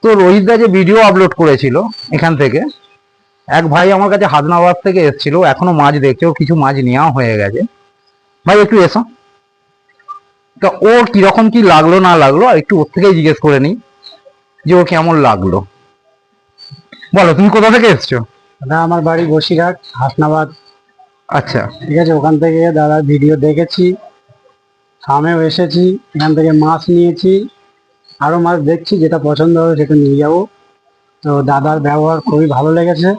তো রোহিতদা যে video upload করেছিল এখান থেকে, এক ভাই আমার কাছে হাসনাবাদ থেকে এসেছিল, এখনো মাছ দেখছে, ওর কিছু মাছ নেওয়া হয়ে গেছে। ভাই একটু এসো, তো ওর কিরকম কি লাগলো না লাগলো আর একটু ওর থেকেই জিজ্ঞেস করে নিই যে ওর কেমন লাগলো। বলো, তুমি কোথা থেকে এসছো? দাদা আমার বাড়ি বসিরহাট হাসনাবাদ। আচ্ছা, ঠিক আছে, ওখান থেকে দাদার ভিডিও দেখেছি, ফার্মেও এসেছি, এখান থেকে মাছ নিয়েছি, আরো মাছ দেখছি, যেটা পছন্দ হবে সেটা নিয়ে যাবো। তো দাদার ব্যবহার খুবই ভালো লেগেছে।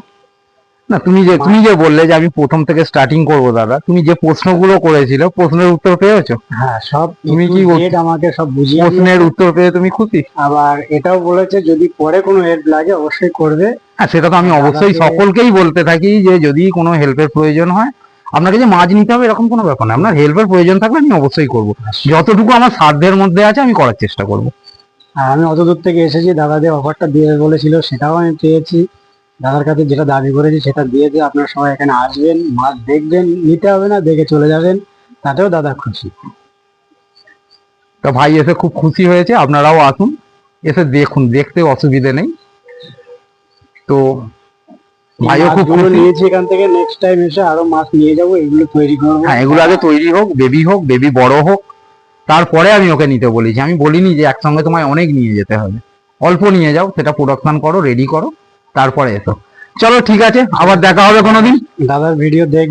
না তুমি যে বললে যে আমি প্রথম থেকে স্টার্টিং করবো, দাদা তুমি যে প্রশ্নগুলো করেছিল প্রশ্নের উত্তর পেয়েছো? হ্যাঁ, সব তুমি কি আমাকে সব বুঝিয়ে প্রশ্নের দিয়েছে। উত্তর পেয়ে তুমি খুশি? আবার এটাও বলেছে যদি পরে কোনো হেল্প লাগে অবশ্যই করবে। হ্যাঁ, সেটা তো আমি অবশ্যই দাদাকে- সকলকেই বলতে থাকি যে যদি কোনো হেল্পের প্রয়োজন হয়, আপনাকে যে মাছ নিতে হবে এরকম কোনো ব্যাপার না, আপনার হেল্পের প্রয়োজন থাকলে আমি অবশ্যই করবো, যতটুকু আমার সাধ্যের মধ্যে আছে আমি করার চেষ্টা করবো। আর আমি অত দূর থেকে এসেছি, দাদাদের অফারটা দিয়ে বলেছিল, সেটাও আমি পেয়েছি। দাদার কাছে যেটা দাবি করেছি সেটা দিয়েছে। আপনারা সবাই এখানে আসবেন, মাছ দেখবেন, নিতে হবে না, দেখে চলে যাবেন, তাতেও দাদা খুশি। তো ভাই এসে খুব খুশি হয়েছে, আপনারাও আসুন, এসে দেখুন, দেখতে অসুবিধে নেই। তো ভাইও খুব মাছগুলো খুশি। নিয়েছি এখান থেকে, নেক্সট টাইম এসে আরো মাছ নিয়ে যাবো, এগুলো তৈরি করবো। হ্যাঁ, এগুলো আগে তৈরি হোক, বেবি বড় হোক, তারপরে আমি ওকে নিতে বলেছি। আমি বলিনি যে একসঙ্গে তোমায় অনেক নিয়ে যেতে হবে, অল্প নিয়ে যাও, সেটা প্রোডাকশন করো, রেডি করো, তারপরে এসো। চলো ঠিক আছে, আবার দেখা হবে কোনোদিন। দাদার ভিডিও দেখ